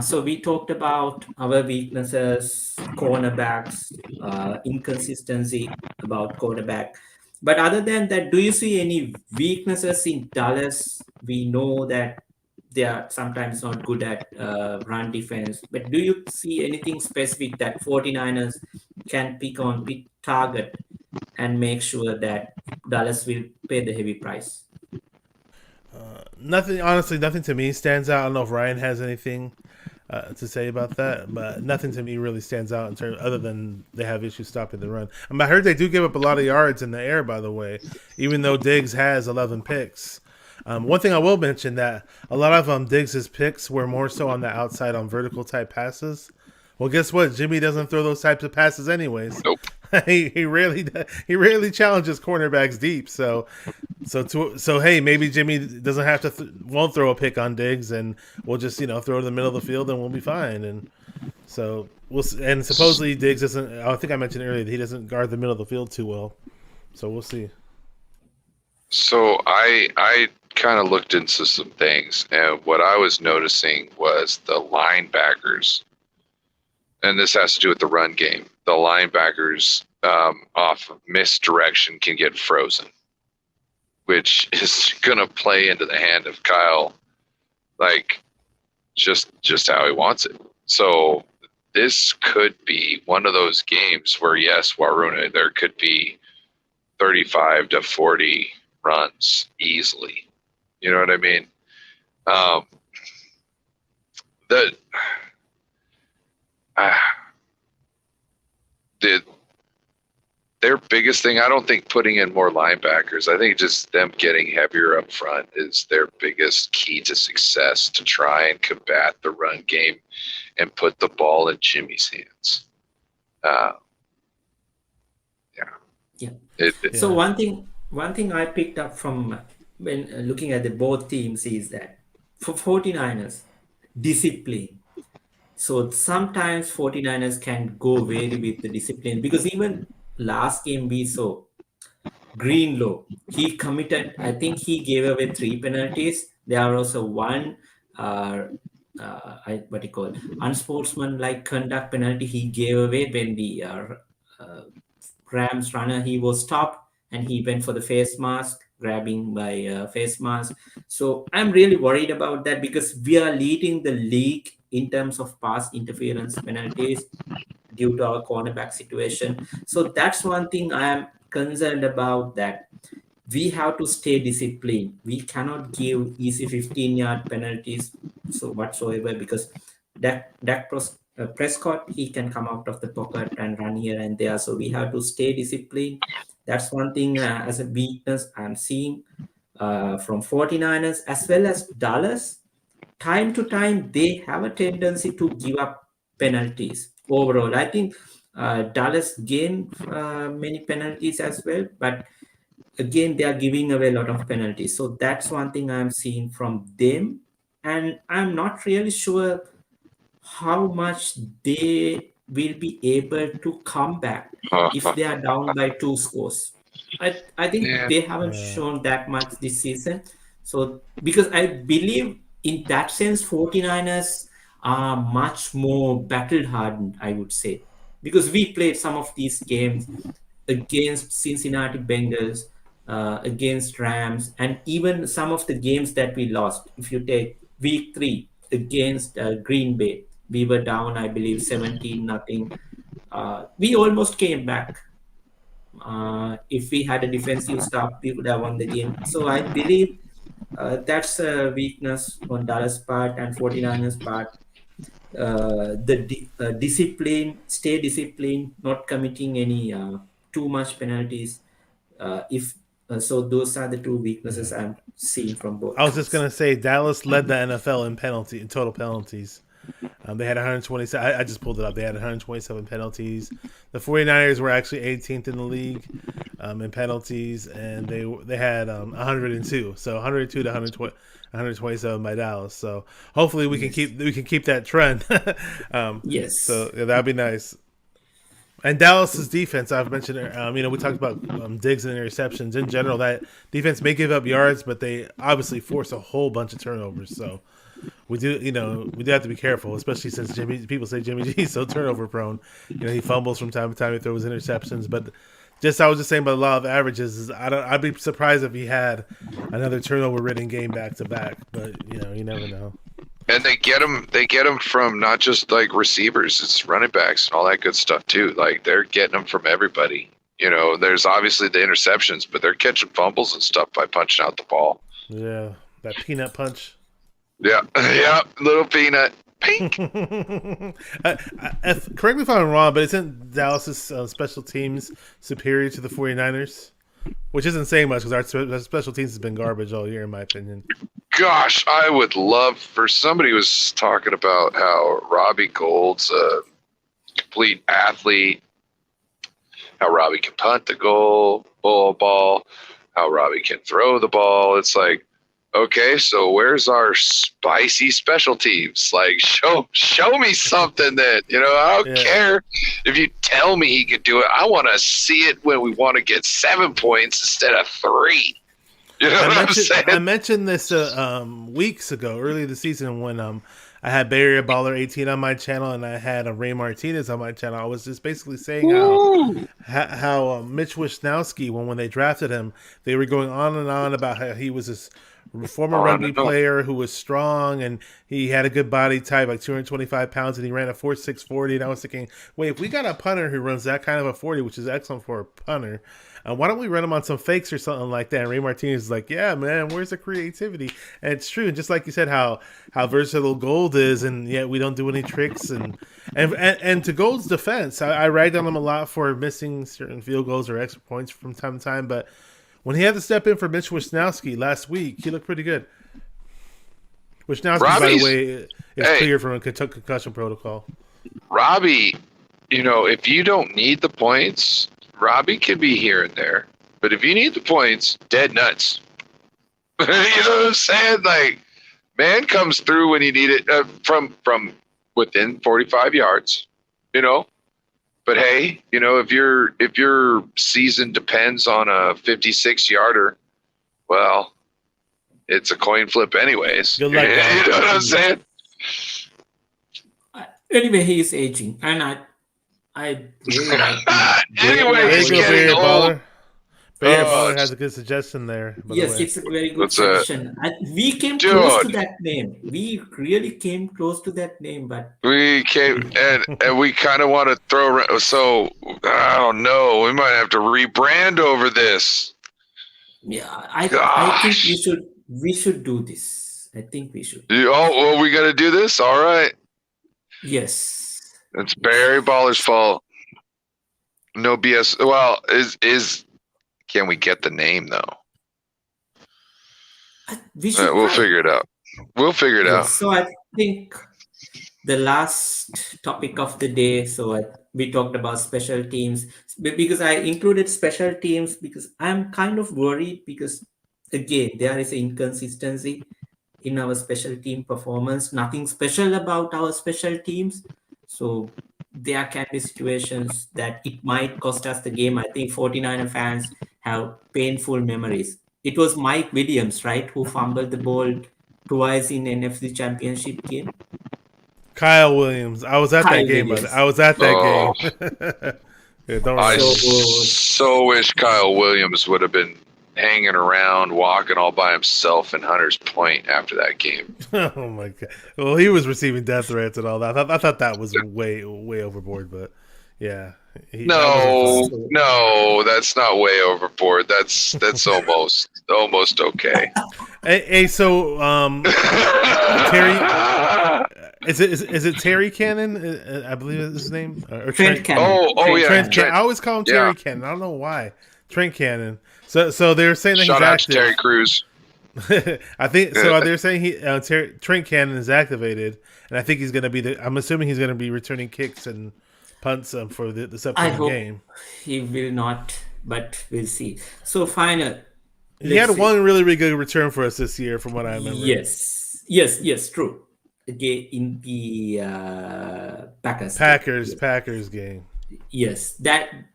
so we talked about our weaknesses, cornerbacks, inconsistency about quarterback. But other than that, do you see any weaknesses in Dallas? We know that they are sometimes not good at run defense. But do you see anything specific that 49ers can pick target and make sure that Dallas will pay the heavy price? Nothing to me stands out. I don't know if Ryan has anything to say about that, but nothing to me really stands out in terms other than they have issues stopping the run. I heard they do give up a lot of yards in the air, by the way, even though Diggs has 11 picks. One thing I will mention that a lot of Diggs' picks were more so on the outside on vertical type passes. Well, guess what? Jimmy doesn't throw those types of passes anyways. Nope. he rarely challenges cornerbacks deep. So hey, maybe Jimmy doesn't have to won't throw a pick on Diggs, and we'll just throw to the middle of the field and we'll be fine. And so and supposedly Diggs doesn't. I think I mentioned earlier that he doesn't guard the middle of the field too well. So we'll see. So I kind of looked into some things, and what I was noticing was the linebackers. And this has to do with the run game. The linebackers off of misdirection can get frozen, which is going to play into the hand of Kyle, like just how he wants it. So this could be one of those games where, yes, Waruna, there could be 35 to 40 runs easily. You know what I mean? The their biggest thing, I don't think putting in more linebackers. I think just them getting heavier up front is their biggest key to success, to try and combat the run game and put the ball in Jimmy's hands. So one thing I picked up from when looking at the both teams is that for 49ers, discipline. So sometimes 49ers can go vary with the discipline, because even last game we saw Greenlow, he committed, I think he gave away 3 penalties. There are also one unsportsmanlike conduct penalty he gave away when the Rams runner, he was stopped and he went for the face mask, grabbing by face mask. So I'm really worried about that, because we are leading the league in terms of pass interference penalties due to our cornerback situation. So that's one thing I am concerned about, that we have to stay disciplined. We cannot give easy 15-yard penalties so whatsoever, because Prescott, he can come out of the pocket and run here and there. So we have to stay disciplined. That's one thing as a weakness I'm seeing from 49ers as well as Dallas. Time to time, they have a tendency to give up penalties. Overall, I think Dallas gained many penalties as well, but again, they are giving away a lot of penalties. So that's one thing I'm seeing from them. And I'm not really sure how much they will be able to come back if they are down by 2 scores. I think they haven't shown that much this season. So because I believe in that sense, 49ers are much more battle hardened, I would say, because we played some of these games against Cincinnati Bengals, against Rams, and even some of the games that we lost. If you take week 3 against Green Bay, we were down, I believe, 17-0. We almost came back. If we had a defensive staff, we would have won the game. So I believe that's a weakness on Dallas' part and 49ers' part. Discipline, stay disciplined, not committing any too much penalties. So those are the 2 weaknesses I'm seeing from both. I was just gonna say Dallas led the NFL in total penalties. They had 127. I just pulled it up. They had 127 penalties. The 49ers were actually 18th in the league in penalties, and they had 102. So 102 to 127 by Dallas. So hopefully we can keep that trend. Yes. So that'd be nice. And Dallas's defense, I've mentioned, we talked about digs and interceptions. In general, that defense may give up yards, but they obviously force a whole bunch of turnovers. So we do have to be careful, especially since people say Jimmy G is so turnover prone. He fumbles from time to time, he throws interceptions. But I was just saying about the law of averages, is I'd be surprised if he had another turnover-ridden game back to back. But you never know. And they get them from not just like receivers, it's running backs and all that good stuff too. Like they're getting them from everybody. There's obviously the interceptions, but they're catching fumbles and stuff by punching out the ball. Yeah, that peanut punch. Yeah, little peanut. Pink. Correct me if I'm wrong, but isn't Dallas's special teams superior to the 49ers? Which isn't saying much because our special teams has been garbage all year, in my opinion. Gosh, I would love for somebody was talking about how Robbie Gould's a complete athlete, how Robbie can punt the ball, how Robbie can throw the ball. It's like, okay, so where's our spicy special teams? Like, show me something then. I don't care if you tell me he could do it. I want to see it when we want to get 7 points instead of 3. You know what I'm saying? I mentioned this weeks ago, early this season, when I had Bay Area Baller 18 on my channel and I had Ray Martinez on my channel. I was just basically saying how Mitch Wisnowski, when they drafted him, they were going on and on about how he was this former rugby player who was strong and he had a good body type, like 225 pounds, and he ran a 4.6 40. And I was thinking, wait, if we got a punter who runs that kind of a 40, which is excellent for a punter, why don't we run him on some fakes or something like that? And Ray Martinez is like, yeah, man, where's the creativity? And it's true. And just like you said, how versatile Gold is, and yet we don't do any tricks. And to Gold's defense, I ragged on him a lot for missing certain field goals or extra points from time to time. But when he had to step in for Mitch Wisnowski last week, he looked pretty good. Wisnowski, by the way, is cleared from a concussion protocol. Robbie, if you don't need the points, Robbie can be here and there. But if you need the points, dead nuts. You know what I'm saying? Like, man comes through when you need it from within 45 yards, But hey, if your season depends on a 56-yarder, well, it's a coin flip anyways. Good luck, you know what I'm saying? Anyway, he is aging, and I really like anyway, he's getting old. Barry Baller has a good suggestion there. Yes, it's a very good suggestion. We came close to that name. We really came close to that name, but we came and we kind of want to throw. So I don't know. We might have to rebrand over this. Yeah, I think we should do this. I think we should. Well, we got to do this. All right. Yes. It's Barry Baller's fault. No BS. Well, can we get the name though? We'll figure it out. We'll figure it out. So I think the last topic of the day. So we talked about special teams because I included special teams because I'm kind of worried because again there is an inconsistency in our special team performance. Nothing special about our special teams. So there can be situations that it might cost us the game. I think 49er fans have painful memories. It was Mike Williams, right, who fumbled the ball twice in NFC Championship game? Kyle Williams. I was at that game, buddy. I was at that game. I so wish Kyle Williams would have been hanging around, walking all by himself in Hunter's Point after that game. Oh my god! Well, he was receiving death threats and all that. I thought that was way overboard, but yeah. No, that's not way overboard. That's almost okay. Hey, so Terry, is it Terry Cannon? I believe is his name. Or Trent Cannon. Trent. I always call him Terry Cannon. I don't know why. Trent Cannon. So they're saying that Shout he's out active. to Terry Crews. I think so. They're saying Trent Cannon is activated, and I think he's going to be. I'm assuming he's going to be returning kicks and punts for this upcoming game. He will not, but we'll see. So final. He had one really good return for us this year, from what I remember. Yes, true. In the Packers game. Yes, that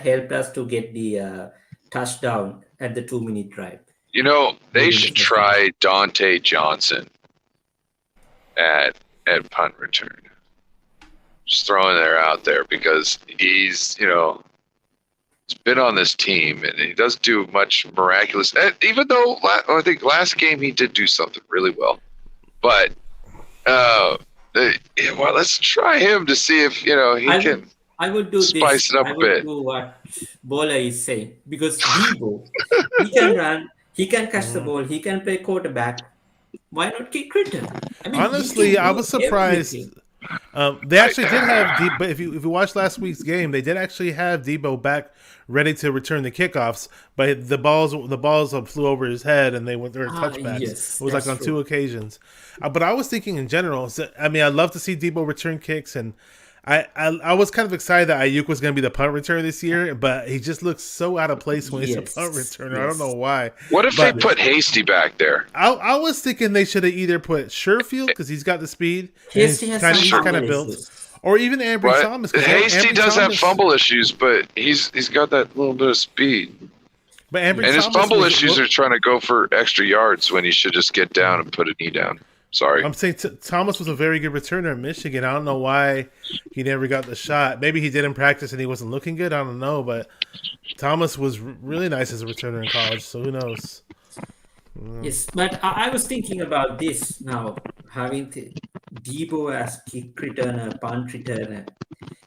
helped us to get the touchdown at the 2-minute drive. They should try Dante Johnson at punt return. Just throwing that out there because he's been on this team and he doesn't do much miraculous. And even though I think last game he did do something really well, but let's try him to see if he can. I would do spice this. it up I a would bit. do what Bola is saying because Debo, he can run, he can catch the ball, he can play quarterback. Why not kick return? Honestly, I was surprised. They actually did have Debo, but if you watched last week's game, they did actually have Debo back ready to return the kickoffs, but the balls flew over his head and they were touchbacks. Yes, it was like on true. 2 occasions. But I was thinking in general. I'd love to see Debo return kicks, and I was kind of excited that Ayuk was going to be the punt returner this year, but he just looks so out of place when he's a punt returner. I don't know why. What if they put Hasty back there? I was thinking they should have either put Sherfield because he's got the speed, he's kind of built, or even Ambry Thomas. Hasty does have fumble issues, but he's got that little bit of speed. But and his fumble issues are trying to go for extra yards when he should just get down and put a knee down. Sorry. I'm saying Thomas was a very good returner at Michigan. I don't know why he never got the shot. Maybe he did in practice and he wasn't looking good. I don't know. But Thomas was really nice as a returner in college, so who knows? Yes, but I was thinking about this now, having Debo as kick returner, punt returner.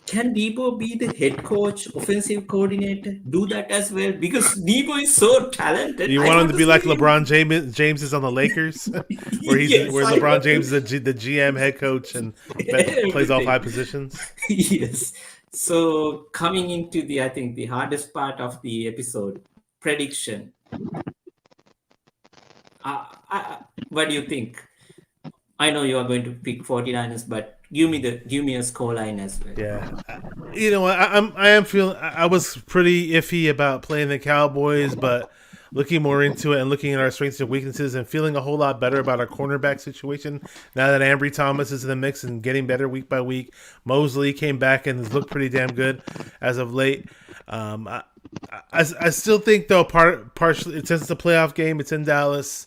Can Debo be the head coach, offensive coordinator, do that as well? Because Debo is so talented. You I want him want to to be like see him. LeBron James is on the Lakers, Yes, where I LeBron want James to. is the GM head coach and plays all Everything. 5 positions. Yes. So coming into I think the hardest part of the episode, prediction. What do you think? I know you are going to pick 49ers, but give me a score line as well. Yeah, you know what? I am feeling. I was pretty iffy about playing the Cowboys, but looking more into it and looking at our strengths and weaknesses and feeling a whole lot better about our cornerback situation now that Ambry Thomas is in the mix and getting better week by week. Mosley came back and has looked pretty damn good as of late. I still think though partially since it's a playoff game, it's in Dallas.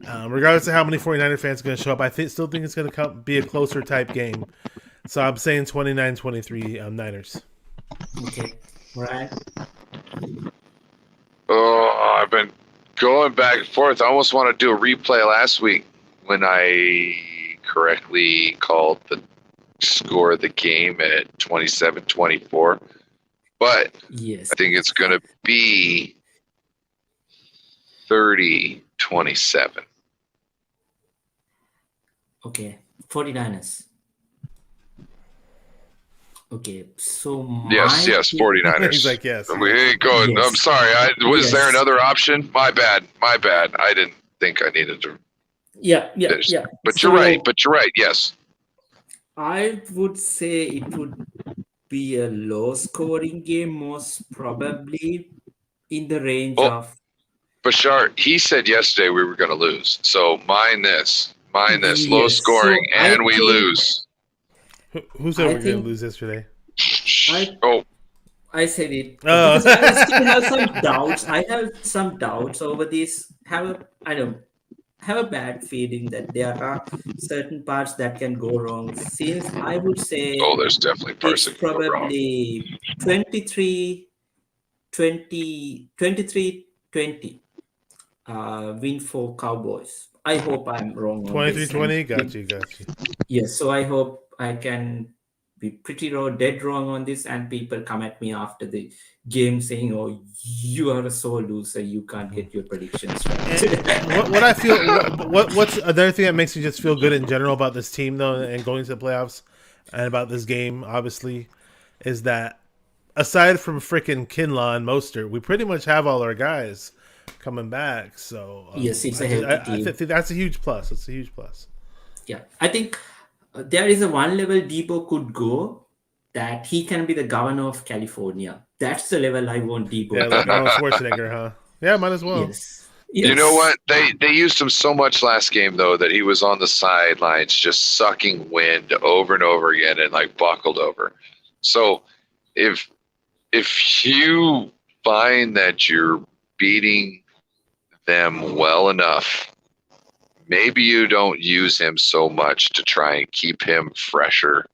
Regardless of how many 49er fans are going to show up, still think it's going to be a closer type game. So I'm saying 29-23 Niners. Okay, right. Oh, I've been going back and forth. I almost want to do a replay last week when I correctly called the score of the game at 27-24. But Yes. I think it's going to be 30-27. Okay, 49ers. Okay, so Yes, 49ers. He's like, yes. We ain't going. Yes. I'm sorry. Was there Yes. another option? My bad. I didn't think I needed to Yeah. But So, you're right. Yes. I would say it would be a low scoring game, most probably in the range Well, of. Bashar, he said yesterday we were going to lose. So mind this, low Yes, scoring, so I and we think- lose. Who said I we're going think- to lose yesterday? I said it Oh. because I still have some doubts. I have some doubts over this. I don't have a bad feeling that there are certain parts that can go wrong. Since I would say Oh, there's definitely parts it's that can go wrong. probably 23-20 win for Cowboys. I hope I'm wrong on this. 23-20? Got you. Yes, so I hope I can be pretty dead wrong on this, and people come at me after the game saying, "Oh, you are a sore loser. You can't get your predictions right." What I feel, what's another thing that makes me just feel good in general about this team though, and going to the playoffs, and about this game, obviously, is that aside from freaking Kinlaw and Mostert, we pretty much have all our guys coming back. So Yes, it's a healthy team. I think that's a huge plus. It's a huge plus. Yeah, I think there is a one level Debo could go that he can be the governor of California. That's the level I want Debo. Yeah, like Arnold Schwarzenegger, huh? Yeah, might as well. Yes. You know what? They used him so much last game though that he was on the sidelines just sucking wind over and over again and like buckled over. So if you find that you're beating them well enough, maybe you don't use him so much to try and keep him fresher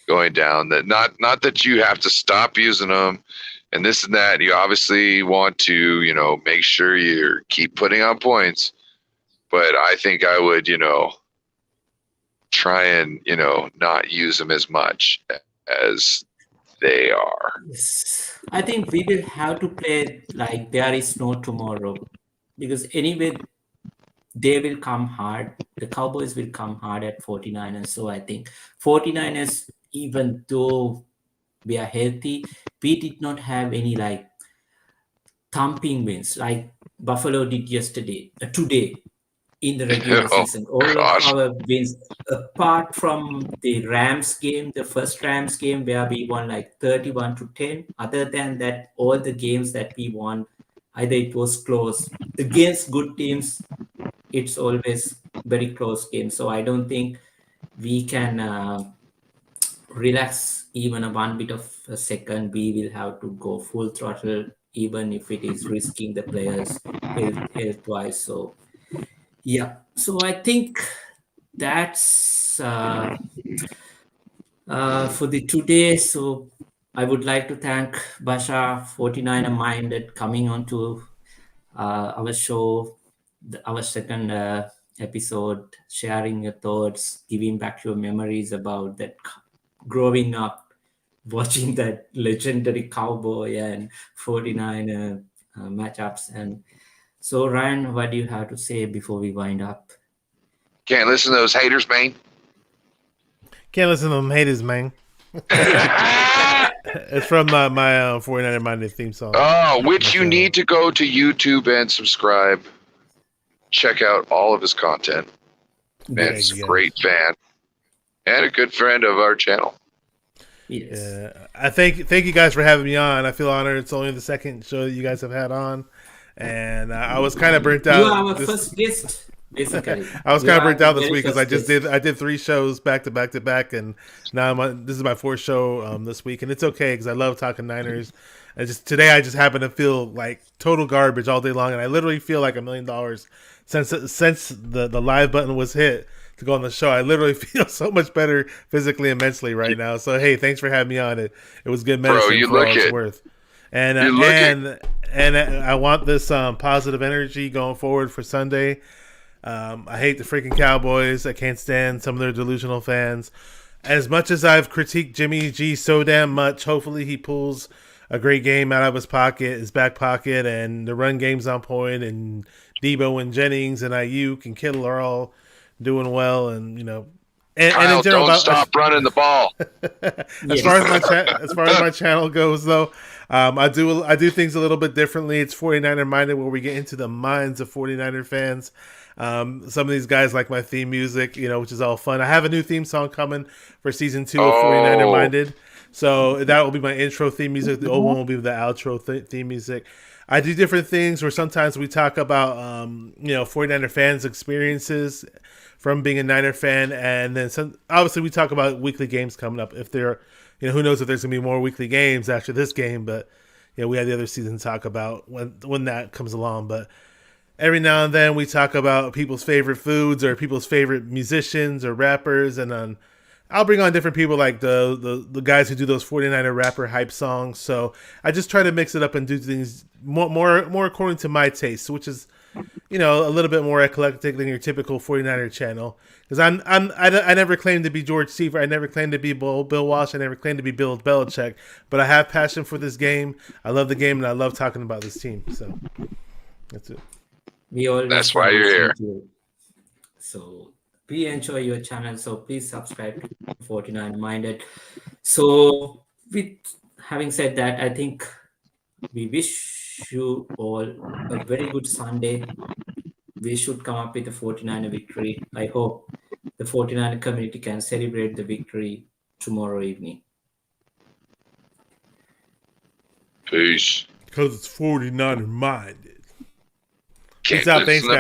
going down. That not that you have to stop using him and this and that. You obviously want to, make sure you keep putting on points. But I think I would, try and, not use him as much as they are. Yes. I think we will have to play like there is no tomorrow, because anyway they will come hard. The Cowboys will come hard at 49ers. So I think 49ers, even though we are healthy, we did not have any like thumping wins like Buffalo did today in the regular Oh, season. All gosh. of our wins, apart from the Rams game, the first Rams game where we won like 31-10. Other than that, all the games that we won, either it was close. Against good teams, it's always very close game. So I don't think we can relax even a one bit of a second. We will have to go full throttle, even if it is risking the players health-wise. So yeah, so I think that's for the today. So I would like to thank Basha 49er Minded coming on to our show. our second episode, sharing your thoughts, giving back your memories about that growing up, watching that legendary Cowboy and 49 matchups. And so, Ryan, what do you have to say before we wind up? Can't listen to those haters, man. Can't listen to them haters, man. It's from my 49er Minded theme song. Oh, which you need to go to YouTube and subscribe. Check out all of his content. Man, he's a great fan and a good friend of our channel. Yes. Yeah, I thank you guys for having me on. I feel honored. It's only the second show that you guys have had on, and I was kind of burnt out. You are our first guest, basically. I was kind of burnt out this week because I did 3 shows back to back, and now this is my 4th show this week, and it's okay because I love talking Niners. And today I just happen to feel like total garbage all day long, and I literally feel like $1 million since the live button was hit to go on the show. I literally feel so much better physically and mentally right now. So hey, thanks for having me on. It was good medicine. Bro, you for look all it's it. worth. And I want this positive energy going forward for Sunday. I hate the freaking Cowboys. I can't stand some of their delusional fans. As much as I've critiqued Jimmy G so damn much, hopefully he pulls a great game out of his back pocket, and the run game's on point, and Debo and Jennings and Ayuk and Kittle are all doing well, and Kyle, and in general, don't stop running the ball. As far as my channel goes, though, I do things a little bit differently. It's 49er Minded, where we get into the minds of 49er fans. Some of these guys like my theme music, which is all fun. I have a new theme song coming for season 2 of 49er Minded, so that will be my intro theme music. The old one will be the outro theme music. I do different things where sometimes we talk about 49er fans' experiences from being a Niner fan, and then obviously we talk about weekly games coming up. If there, who knows if there's gonna be more weekly games after this game, but we have the other season to talk about when that comes along. But every now and then we talk about people's favorite foods or people's favorite musicians or rappers, and then I'll bring on different people like the guys who do those 49er rapper hype songs. So I just try to mix it up and do things more according to my taste, which is a little bit more eclectic than your typical 49er channel. Because I never claimed to be George Seifert. I never claimed to be Bill Walsh. I never claimed to be Bill Belichick. But I have passion for this game. I love the game, and I love talking about this team. So that's it. That's why you're here. So we enjoy your channel. So please subscribe to 49 Minded. So with having said that, I think we wish you all a very good Sunday. We should come up with a 49er victory. I hope the 49er community can celebrate the victory tomorrow evening. Peace. Because it's 49er Minded. Peace out. Thanks, guys.